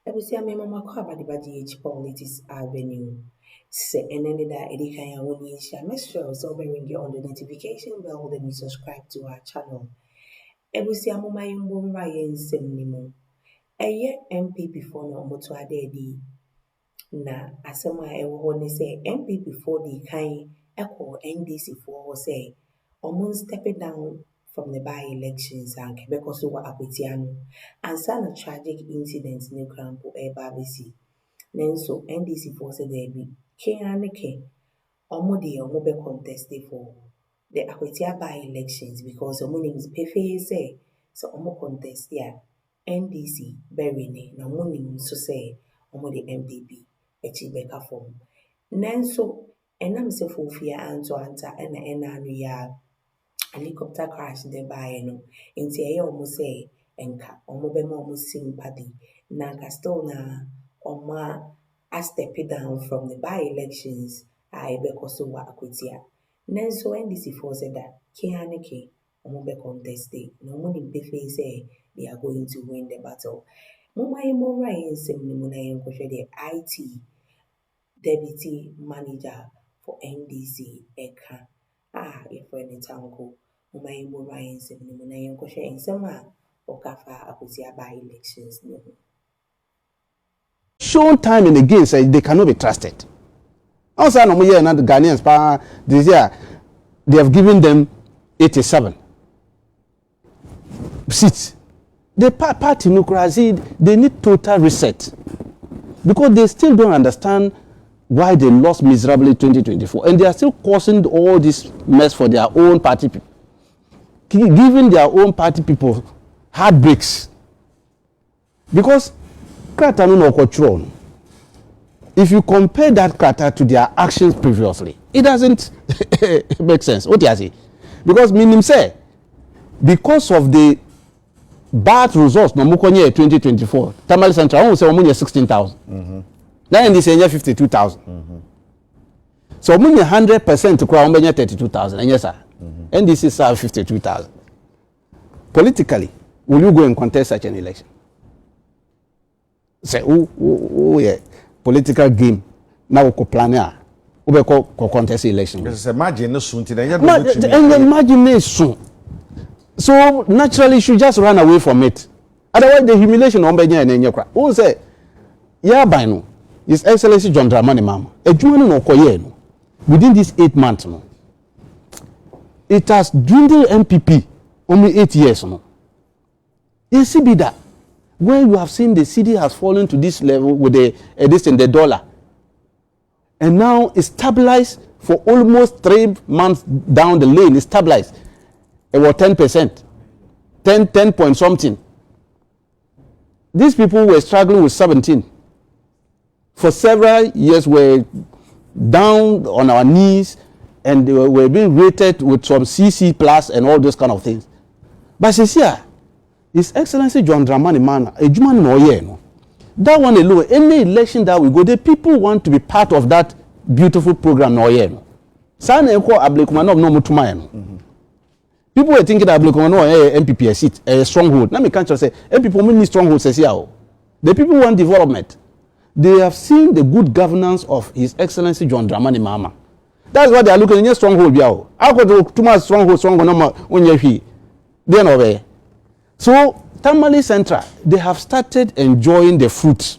Ebusia me mama kwa badibadi politics avenue. Se enene da edika ya woni isha. Make sure so ring on the notification bell then you subscribe to our channel. Ebusia mama yimbo mra yensem ni mu. Eye NPP for no moto adedi. Na asema ewo ho ne se NPP for di kan eko NDC for say omun stepping down from the by-elections and because of Akwatia and some tragic incidents in Crampo Babisi. Nenso NDC for said there be K Omodi Omobe contested for the Akwatia by-elections because Omunim is Pefe say so Omo contest yeah NDC Berine no Munim so say Omodi NPP Echibeka form. Nenso enam se fofia anto anta ena ya helicopter crash by no nti eye omo say enka omo be mo sympathy na still na omo a step down from the by-elections I be koso wa Akwatia nenso NDC for said that Kianeke omo be contested no money be say they are going to win the battle moma yemo right nsem ni mu na yenkohwe the IT deputy manager for NDC Eka if any tango Umayimbo Ryan Seminum na Yankosha in summer or Kafa Akutia by elections. Shown time and again say they cannot be trusted. Also, no more not the Ghanaians this year they have given them 87 seats. The party democracy they need total reset because they still don't understand why they lost miserably 2024 and they are still causing all this mess for their own party people, giving their own party people heartbreaks because Krata no control. If you compare that Krata to their actions previously, it doesn't make sense. What do you say? Because meaning say because of the bad results no mukonye 2024 Tamale Central won say omunye 16,000 then they say 52,000 so omunye 100% to kwa omunye 32,000 and yes sir NDC serve 52,000 politically will you go and contest such an election say yeah political game now ko plan ya we be ko contest election yes imagine no soon imagine soon. So naturally, you should just run away from it. Otherwise, the humiliation on Benya and Enyakra. Who say, yeah, by no, His Excellency John Dramani Mahama. A Juman no koye no. Within these 8 months, no, it has dwindled NPP only 8 years. No, you see, be that where you have seen the city has fallen to this level with the dollar, and now it's stabilized for almost 3 months down the lane. It's stabilized. It was 10%, 10 point something. These people were struggling with 17. For several years, were down on our knees, and they were being rated with some CC plus and all those kind of things. But this year, His Excellency John Dramani Mahama, a Juman no, that one alone, any election that we go, the people want to be part of that beautiful program no ye no. Sana eko ablekumano no mutuma no. People were thinking that NPP a seat, a stronghold. Now me can't just say NPP only need stronghold says here. The people want development. They have seen the good governance of His Excellency John Dramani Mahama. That's why they are looking at stronghold. How could too much stronghold no when you hear? They are not. So Tamale Central, they have started enjoying the fruits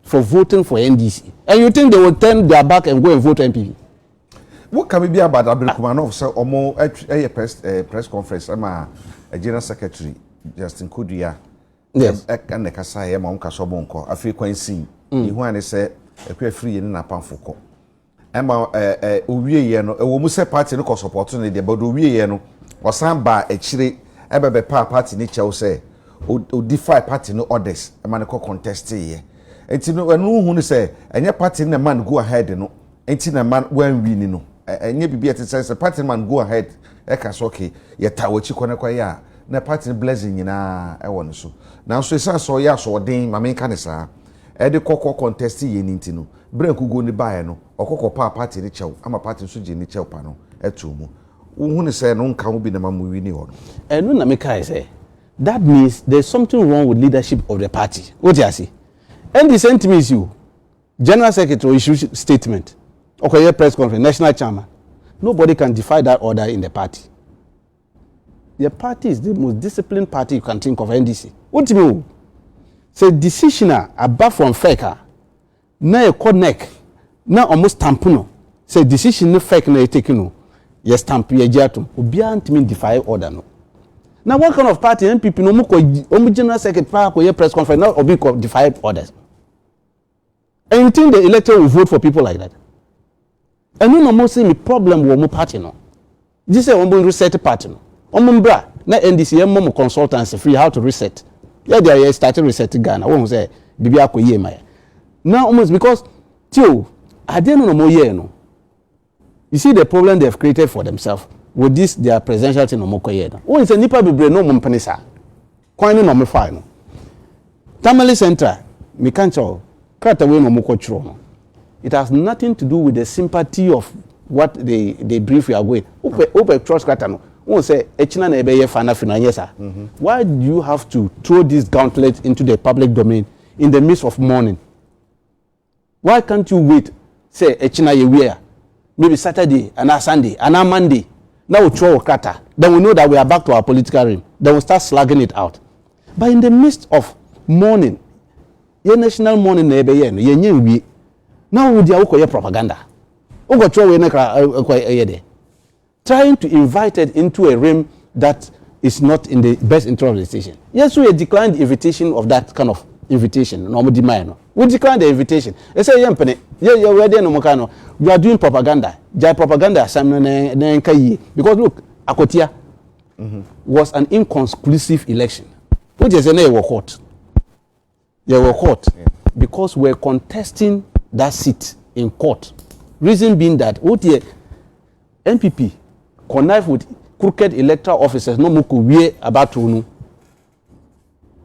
for voting for NDC. And you think they will turn their back and go and vote NPP? What can we be about Abdulkumanov? So, a press conference. I'm a General Secretary, Justin Kudia. Yes. And the Kasai, Mom Kasobonko, a frequency. You want to say a queer free in a panfuko. Emma, a woman say party no cause opportunity, but we or some by a chile, a party nature say, or defy party no orders, a man contest here. And you know, who say, and your party in a man go ahead, no, and in a man when we know. And you be at a party man go ahead, Ekasoki, yet Tawachi Konakwaya, na party blessing in a one so. Now, so so ya so ding, my main canisa, Eddie Coco contest ye nintino, Bren could go in the bayano, or Coco pa party the chow, I'm a party suji in the chow pano, etumo. Who say no can be the man we knew. And when Namika say, that means there's something wrong with leadership of the party. What do you say? And the same thing is you. General Secretary issue statement. Okay, press conference, national chairman. Nobody can defy that order in the party. The party is the most disciplined party you can think of, NDC. What do you mean? Say decision above from faker. Na a connect. Na almost tampuno. Say decision no fake na taking no. Yes, stamp ye jatum. Obian to mean defy order no. Now what kind of party NPP no mo general secretary ko press conference now obi ko defy orders. And you think the electorate will vote for people like that? And no more see me problem with mo party no. This is one reset party no. Bra na NDC mo consultancy free how to reset. Yeah, they are starting reset Ghana. Won say bibi akoye my. Now almost because tio I didn't know more year no. You see the problem they have created for themselves with this their presidential thing no more koye no. Won say nipa bebre no mo mpani sa. Kwan no me fine no. Tamale Center me kan cho krata we no mo kwotro no. It has nothing to do with the sympathy of what they brief you are going. Ope trust krata no. Won say echina na ebe ye fana finanyesa. Why do you have to throw this gauntlet into the public domain in the midst of mourning? Why can't you wait? Say echina ye where? Maybe Saturday, and Sunday, and Monday. Now we throw kata. Then we know that we are back to our political realm. Then we start slugging it out. But in the midst of mourning, your national mourning ebe ye no ye nyewi. Now we dia uko ye propaganda. Uko throw we na kwa trying to invite it into a realm that is not in the best interest of the station. Yes, we declined the invitation of that kind of invitation. No, we declined the invitation. They say, you are doing propaganda. Jai propaganda, because look, Akwatia was an inconclusive election. Which is a court. They were caught because we're contesting that seat in court. Reason being that what NPP connive with crooked electoral officers no muko wie about no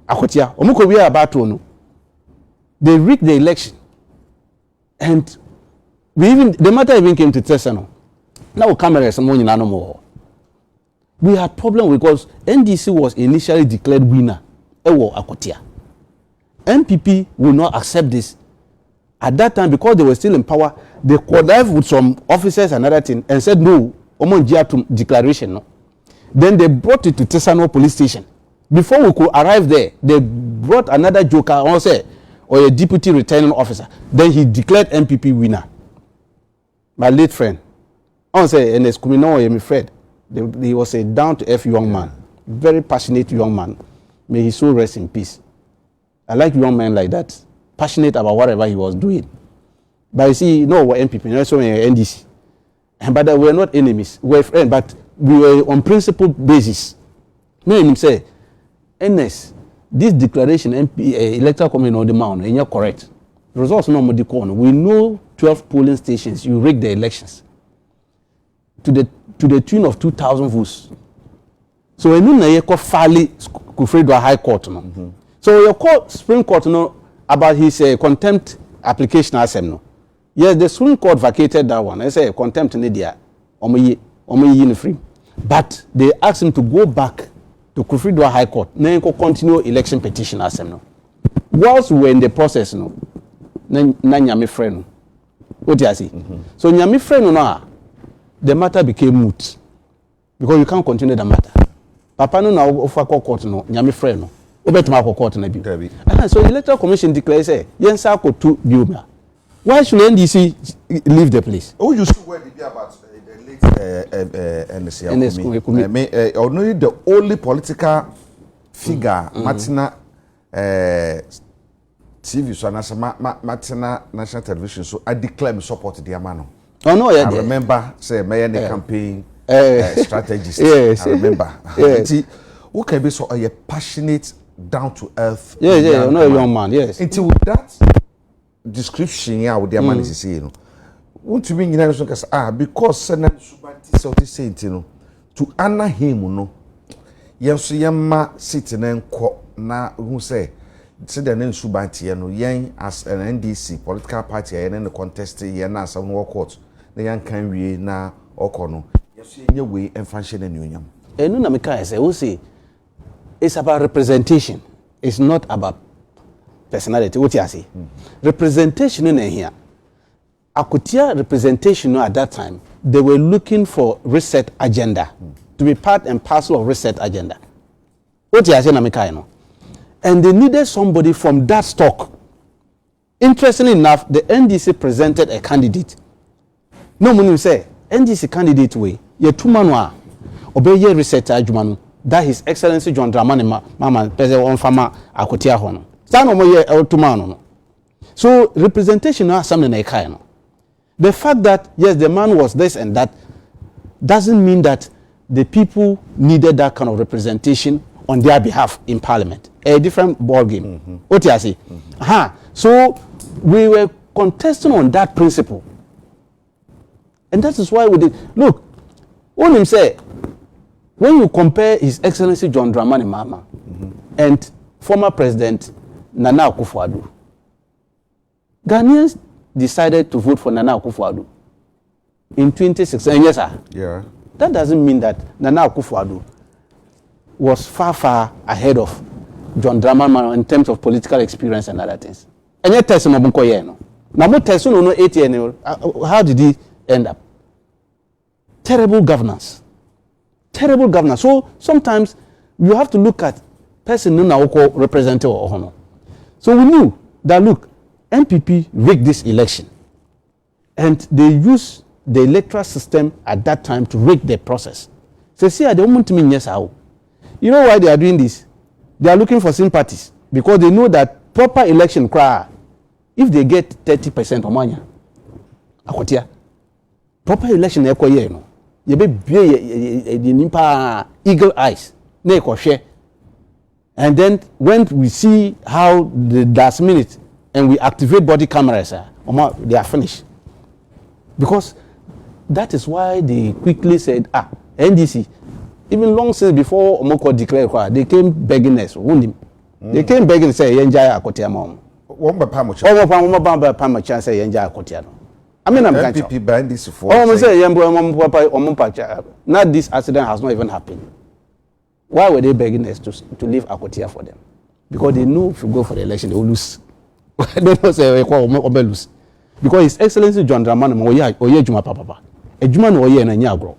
Akwatia omuko wie about no. They rigged the election, and the matter even came to Tesano. Now cameras no nyina no more. We had problem because NDC was initially declared winner. Ewo Akwatia. NPP will not accept this. At that time, because they were still in power, they connived with some officers and other thing and said no. To declaration no. Then they brought it to Tesano police station. Before we could arrive there, they brought another joker or a deputy returning officer. Then he declared NPP winner. My late friend, and it's my friend. He was a down to earth young man, very passionate young man. May his soul rest in peace. I like young men like that, passionate about whatever he was doing. But you see, what NPP, not so NDC. But we were not enemies. We were friends, but we were on principle basis. No, him say, NS, this declaration, electoral commission on the mound, and you're correct. The results no more corner. We know 12 polling stations. You rigged the elections to the tune of 2,000 votes. So when you call Fali Kufredwa High Court, so your court, Supreme Court, about his contempt application as no. Yes, the Supreme Court vacated that one. I say contempt in India, free. But they asked him to go back to Kufridwa High Court. Then continue election petition as no. Whilst we were in the process, no, nyame friend. What do you see? So nyame friend no, the matter became moot because you can't continue the matter. Papa no na offer court no, nyame friend no. Obetuma court na bi. So the electoral commission declares say yensa ko to Bawumia. Why should NDC leave the place? Oh, you see where they be about the late NDC. Only the only political figure, Martina TV, so Martina National Television, so I declare support the Amano. Oh no, yeah. I remember, say, Mayor campaign strategist. Yes, I remember. Yes. Who can be so a passionate, down to earth? Yeah, no, a young man. Yes. Until that description here with their man is saying, what you mean you know because Senate Subanti so this saying to honor him no yenso yemma sitting and na who say the name Subanti no yen as an NDC political party and the contest yen na some court the yan can we na okono yenso yenye way and function and union enu na meka say we say it's about representation, it's not about personality. What you say? Representation in here. Akwatia representation at that time, they were looking for reset agenda to be part and parcel of reset agenda. What you say, Namikaino? And they needed somebody from that stock. Interestingly enough, the NDC presented a candidate. No money say NDC candidate way. Ye two manwa obey ye reset ajumanu. That His Excellency John Dramani Mama President on Farmer Akwatia hono. Stand no ye two man. So representation now something like kind. The fact that yes the man was this and that doesn't mean that the people needed that kind of representation on their behalf in Parliament. A different ball game. What you say? So we were contesting on that principle. And that is why we did. Look, when him say, when you compare His Excellency John Dramani Mahama and former President Nana Akuffo, Ghanaians decided to vote for Nana Akuffo in 2016. Yes, sir. Yeah. That doesn't mean that Nana Akuffo was far ahead of John Dramani in terms of political experience and other things. And yet, test no bunko ye no. Na mo test no 8 years. How did he end up? Terrible governance. Terrible governance. So sometimes you have to look at person no na oko representative or hono. So we knew that look, NPP rigged this election, and they used the electoral system at that time to rig the process. So see, they want to mean yes how. You know why they are doing this? They are looking for sympathies because they know that proper election cry. If they get 30% of money, Akwatia, proper election you know, you be eagle eyes, and then when we see how the last minute and we activate body cameras, they are finished. Because that is why they quickly said, NDC, even long since before Omoko declared, they came begging us, They came begging and say, Yenjaya Akwatia mom. One by Pamucha. Say Yenjaya Akwatia. I mean, I'm NPP banned this for. Not this accident has not even happened. Why were they begging us to leave Akwatia for them? Because they knew if you go for the election, they will lose. They don't say lose. Because His Excellency John Dramani Oye Juma Papa. A Juma no Oye na Nyagro.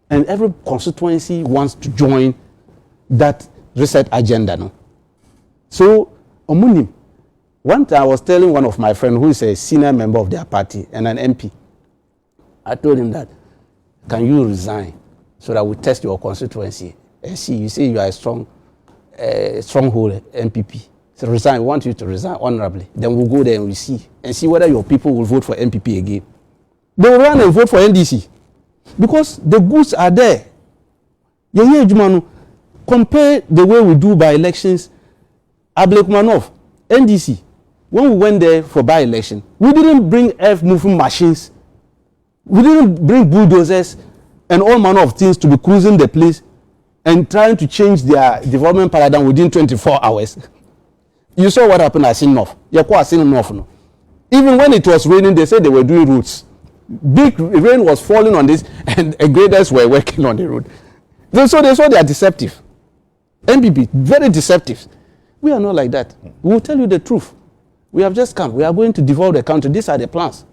And every constituency wants to join that reset agenda. No? So, Omunim, one time I was telling one of my friends who is a senior member of their party and an MP, I told him that, can you resign so that we test your constituency? And see, you say you are a stronghold NPP. So resign, we want you to resign honorably. Then we'll go there and we see whether your people will vote for NPP again. They will run and vote for NDC. Because the goods are there. Compare the way we do by elections. Ablekumanov, NDC, when we went there for by-election, we didn't bring earth-moving machines. We didn't bring bulldozers and all manner of things to be cruising the place and trying to change their development paradigm within 24 hours. You saw what happened at Sinnof. Even when it was raining, they said they were doing routes. Big rain was falling on this and graders were working on the road. So they saw they are deceptive. NPP, very deceptive. We are not like that. We will tell you the truth. We have just come. We are going to devolve the country. These are the plans.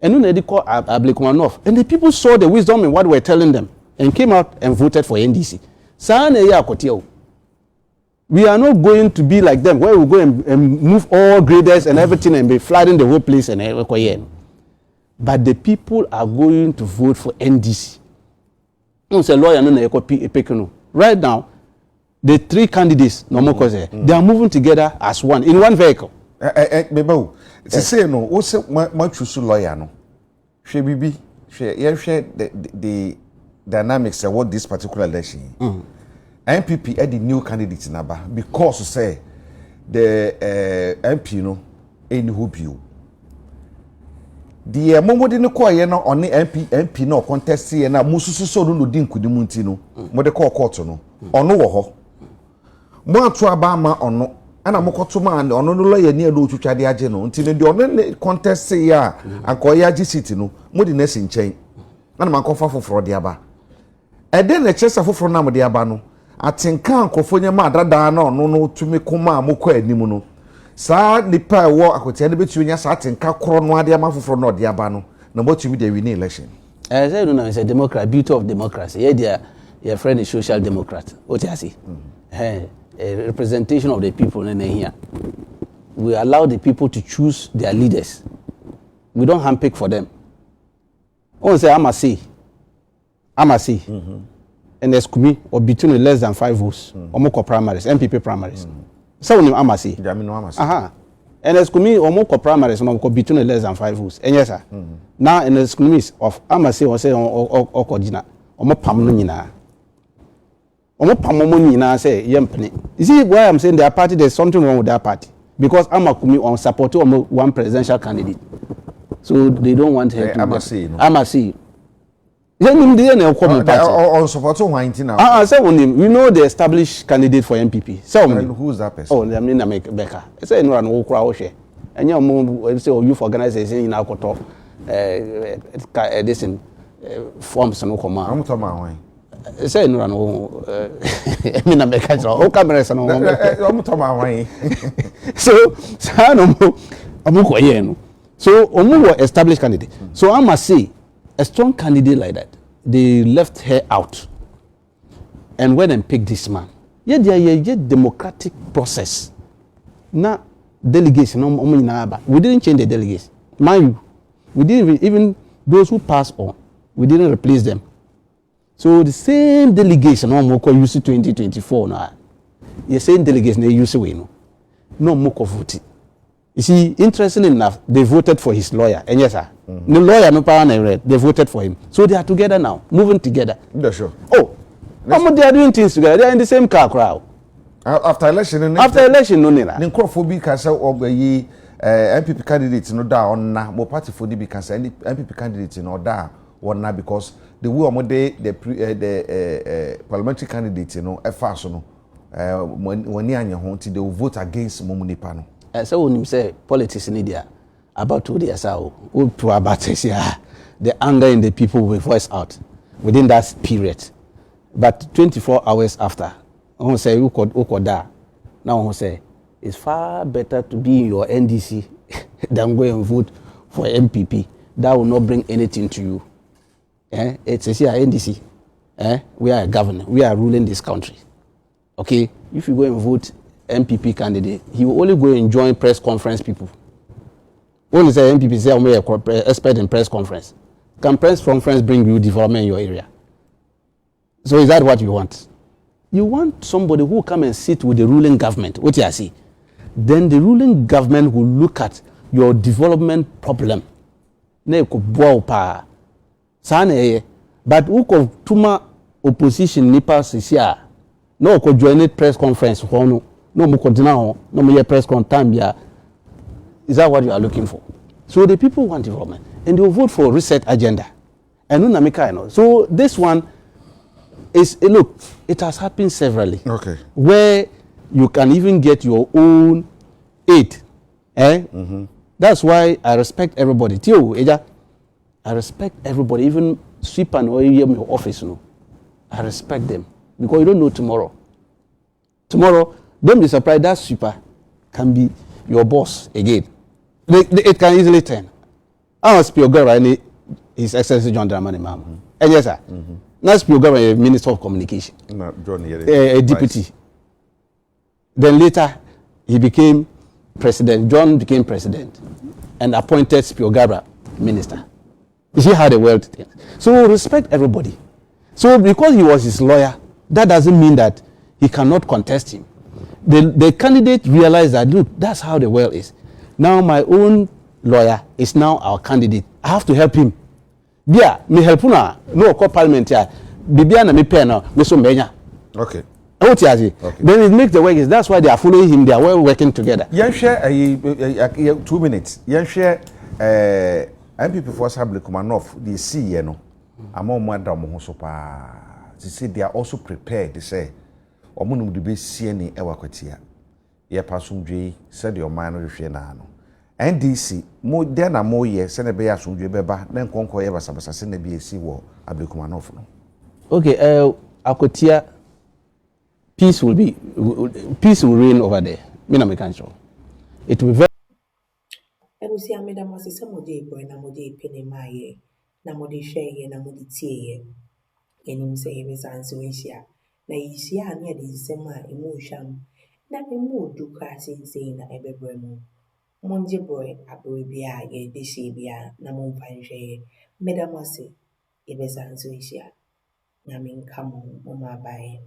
And then they call Ablekumanov. And the people saw the wisdom in what we were telling them and came out and voted for NDC. We are not going to be like them, where we go and move all graders and everything and be flooding the whole place and everywhere. But the people are going to vote for NDC. Right now, the three candidates, they are moving together as one, in one vehicle. Bebo, say no, also my choose lawyer no. She be share the dynamics of what this particular election. NPP are the new candidates in Aba because say the MP no any hope you. The momo de no call ye no on MP no contest ye na mususu so no din kudimunti no mo de call court no ono wo ho mo atu aba ma ono ana mo koto ma ono no lawyer ni ado twtwade age no nti ne de ono contest ya akoye age city no mo de na sinchen ana man kofa foforo de aba e de na chesa foforo na mo de aba no atenka ankofo nyama adada na ono no tumi koma amokọ animu no saa nipa wo Akwatia ne betu nya saa tenka koro no ade amafoforo no de aba no na botumi de win election. Say no na say democrat, beauty of democracy. Yeah, your friend is social democrat. What you say? A representation of the people in here. We allow the people to choose their leaders. We don't handpick for them. Oh, say I'm a C. And there's Kumi or between less than 5 votes. Omoko primaries, NPP primaries. So I'm a C. Aha. And there's Kumi Omoko primaries omoko between less than 5 votes. And yes, sir. Now and there's Kumi of Amasi or say or Kodina. Omo pam no nyina. Omo pam mo nyina say yempene. You see why I'm saying their party, there's something wrong with their party. Because Amakumi on support one presidential candidate. So they don't want her to Amasi. On support one now. We know the established candidate for NPP. So who's that person? Oh, I mean, I make Becca. I say no one crowd share. And you say youth organization in Akoto, this in forms no command. I'm talking about why. I say no one. I mean, I make it all cameras and all. I'm talking about why. So, so Omu established candidate. So I must say, a strong candidate like that, they left her out and went and picked this man. Yeah, they are democratic process. Now, delegation, we didn't change the delegates. Mind you, we didn't even those who passed on, we didn't replace them. So the same delegation, no more use 2024 now. The same delegation they use no more voting. You see, interestingly enough, they voted for his lawyer. And yes, sir. The lawyer, no power, they voted for him. So they are together now, moving together. Yeah, sure. Oh, they are doing things together. They are in the same car crowd. After election, no nila. The Nkrofobi kasa obayi NPP candidates no da on na mo party for the kasa NPP candidates no da on na because the way the parliamentary candidates no fast no when anya ho they will vote against mo nipa no. So when you say politics in India, about 2 days ago, the anger in the people will voice out within that period. But 24 hours after, I say now say it's far better to be in your NDC than go and vote for NPP. That will not bring anything to you. It's a NDC. We are a government. We are ruling this country. Okay, if you go and vote NPP candidate, he will only go and join press conference people. Only say NPP say I'm an expert in press conference. Can press conference bring you development in your area? So is that what you want? You want somebody who will come and sit with the ruling government. What you see? Then the ruling government will look at your development problem. But who could tuma opposition nipa sisia? No could join press conference. No more press conference. Is that what you are looking for? So the people want development, and they will vote for a reset agenda. And so this one is look. It has happened severally. Okay. Where you can even get your own aid. That's why I respect everybody. I respect everybody, even sweeper and your office. I respect them because you don't know tomorrow. Tomorrow. Don't be surprised that sweeper can be your boss again. It can easily turn. I was Spiogara, His Excellency John Dramani Mahama. And yes, sir. Now Spiogara, Minister of Communication. A deputy. Vice. Then later, he became president. John became president and appointed Spiogara minister. You see how the world thinks. So respect everybody. So because he was his lawyer, that doesn't mean that he cannot contest him. The candidate realized that, look, that's how the world is. Now my own lawyer is now our candidate. I have to help him. Yeah, me help una no call parliament here. Bibiana me pay now, me so menya. Okay. Okay. Then it makes the work is that's why they are following him. They are well working together. You share 2 minutes. You share NPP for Assembly Commonwealth. They see you know. Among madam ho so pa. They say they are also prepared. They say. Omunum de be sie ni ewa Akwatia ye pasumdwe said your man no hwe na no NDC mo de na mo ye se na be asumdwe beba na nkonko ye basabasa se na be esi wo Abekumanof no. Okay, Akwatia, peace will reign over there. Me na me kan show. it will be very Ebusia meda mo se mode boy na mode pene maye na mode hweye na mode tieye. Enim se yebesa nso ehia. Na yihia na de sisem a emu hwam. Na emu du kra sensei na ebebre mu. Monje boy abro bia ye behie bia na mo mfa nhweye. Meda mo se yebesa nso ehia. Na menka mo ma bae.